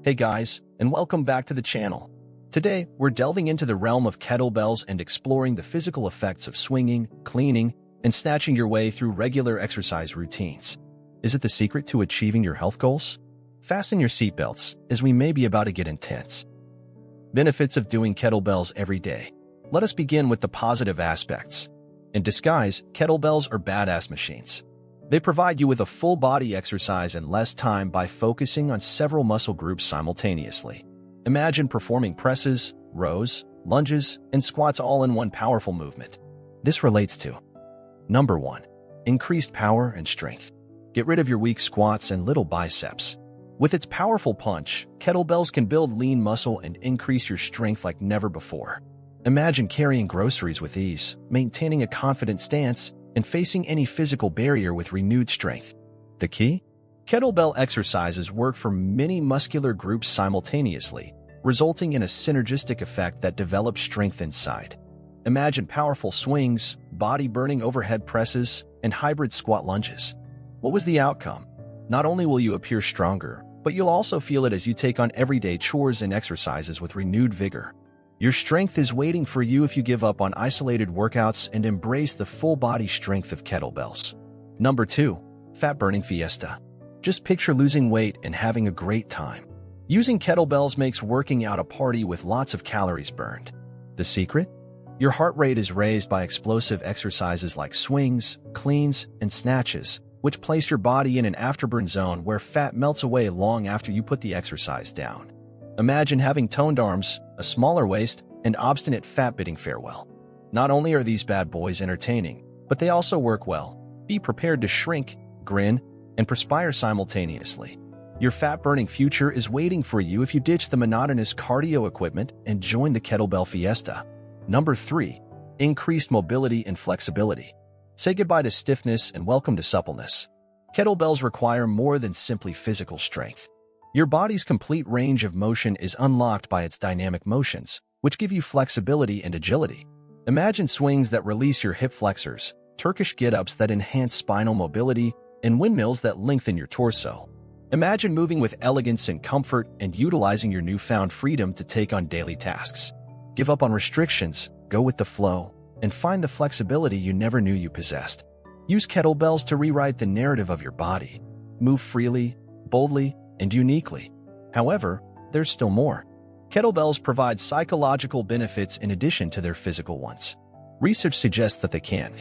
Hey guys, and welcome back to the channel. Today, we're delving into the realm of kettlebells and exploring the physical effects of swinging, cleaning, and snatching your way through regular exercise routines. Is it the secret to achieving your health goals? Fasten your seatbelts, as we may be about to get intense. Benefits of doing kettlebells every day. Let us begin with the positive aspects. In disguise, kettlebells are badass machines. They provide you with a full-body exercise in less time by focusing on several muscle groups simultaneously. Imagine performing presses, rows, lunges, and squats all in one powerful movement. This relates to Number 1. Increased power and strength. Get rid of your weak squats and little biceps. With its powerful punch, kettlebells can build lean muscle and increase your strength like never before. Imagine carrying groceries with ease, maintaining a confident stance, and facing any physical barrier with renewed strength. The key? Kettlebell exercises work for many muscular groups simultaneously, resulting in a synergistic effect that develops strength inside. Imagine powerful swings, body-burning overhead presses, and hybrid squat lunges. What was the outcome? Not only will you appear stronger, but you'll also feel it as you take on everyday chores and exercises with renewed vigor. Your strength is waiting for you if you give up on isolated workouts and embrace the full-body strength of kettlebells. Number 2. Fat-burning fiesta. Just picture losing weight and having a great time. Using kettlebells makes working out a party with lots of calories burned. The secret? Your heart rate is raised by explosive exercises like swings, cleans, and snatches, which place your body in an afterburn zone where fat melts away long after you put the exercise down. Imagine having toned arms, a smaller waist, and obstinate fat bidding farewell. Not only are these bad boys entertaining, but they also work well. Be prepared to shrink, grin, and perspire simultaneously. Your fat-burning future is waiting for you if you ditch the monotonous cardio equipment and join the kettlebell fiesta. Number 3. Increased mobility and flexibility. Say goodbye to stiffness and welcome to suppleness. Kettlebells require more than simply physical strength. Your body's complete range of motion is unlocked by its dynamic motions, which give you flexibility and agility. Imagine swings that release your hip flexors, Turkish get-ups that enhance spinal mobility, and windmills that lengthen your torso. Imagine moving with elegance and comfort and utilizing your newfound freedom to take on daily tasks. Give up on restrictions, go with the flow, and find the flexibility you never knew you possessed. Use kettlebells to rewrite the narrative of your body. Move freely, boldly, and uniquely. However, there's still more. Kettlebells provide psychological benefits in addition to their physical ones. Research suggests that they can.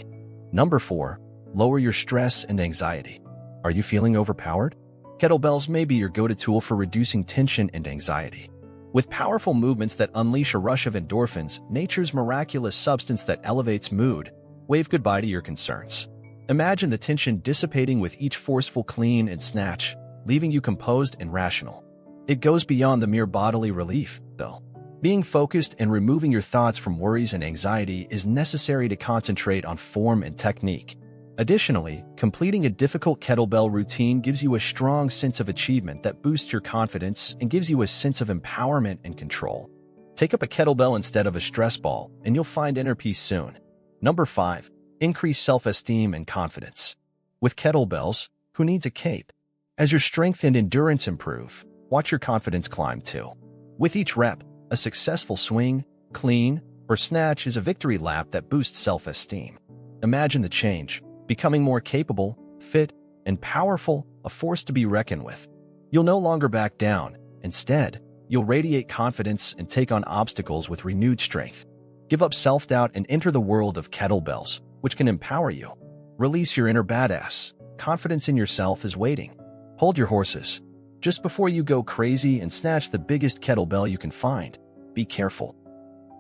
Number 4. Lower your stress and anxiety. Are you feeling overpowered? Kettlebells may be your go-to tool for reducing tension and anxiety. With powerful movements that unleash a rush of endorphins, nature's miraculous substance that elevates mood, wave goodbye to your concerns. Imagine the tension dissipating with each forceful clean and snatch, leaving you composed and rational. It goes beyond the mere bodily relief, though. Being focused and removing your thoughts from worries and anxiety is necessary to concentrate on form and technique. Additionally, completing a difficult kettlebell routine gives you a strong sense of achievement that boosts your confidence and gives you a sense of empowerment and control. Take up a kettlebell instead of a stress ball, and you'll find inner peace soon. Number 5. Increase self-esteem and confidence. With kettlebells, who needs a cape? As your strength and endurance improve, watch your confidence climb too. With each rep, a successful swing, clean, or snatch is a victory lap that boosts self-esteem. Imagine the change, becoming more capable, fit, and powerful, a force to be reckoned with. You'll no longer back down. Instead, you'll radiate confidence and take on obstacles with renewed strength. Give up self-doubt and enter the world of kettlebells, which can empower you. Release your inner badass. Confidence in yourself is waiting. Hold your horses. Just before you go crazy and snatch the biggest kettlebell you can find, be careful.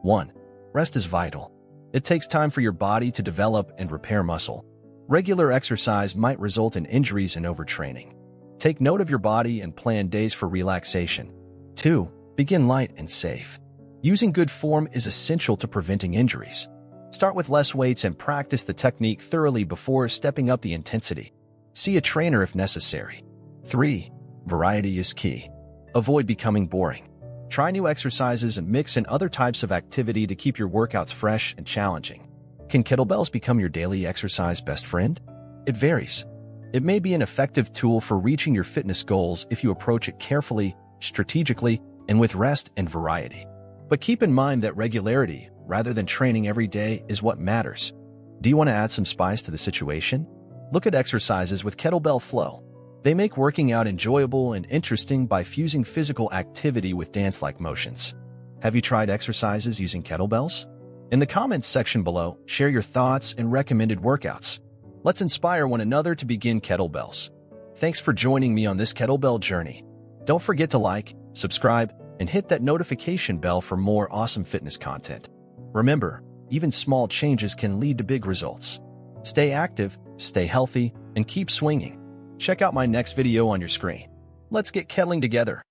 1. Rest is vital. It takes time for your body to develop and repair muscle. Regular exercise might result in injuries and overtraining. Take note of your body and plan days for relaxation. 2. Begin light and safe. Using good form is essential to preventing injuries. Start with less weights and practice the technique thoroughly before stepping up the intensity. See a trainer if necessary. 3. Variety is key. Avoid becoming boring. Try new exercises and mix in other types of activity to keep your workouts fresh and challenging. Can kettlebells become your daily exercise best friend? It varies. It may be an effective tool for reaching your fitness goals if you approach it carefully strategically, and with rest and variety. But keep in mind that regularity, rather than training every day, is what matters. Do you want to add some spice to the situation? Look at exercises with kettlebell flow. They make working out enjoyable and interesting by fusing physical activity with dance-like motions. Have you tried exercises using kettlebells? In the comments section below, share your thoughts and recommended workouts. Let's inspire one another to begin kettlebells. Thanks for joining me on this kettlebell journey. Don't forget to like, subscribe, and hit that notification bell for more awesome fitness content. Remember, even small changes can lead to big results. Stay active, stay healthy, and keep swinging. Check out my next video on your screen. Let's get kettling together.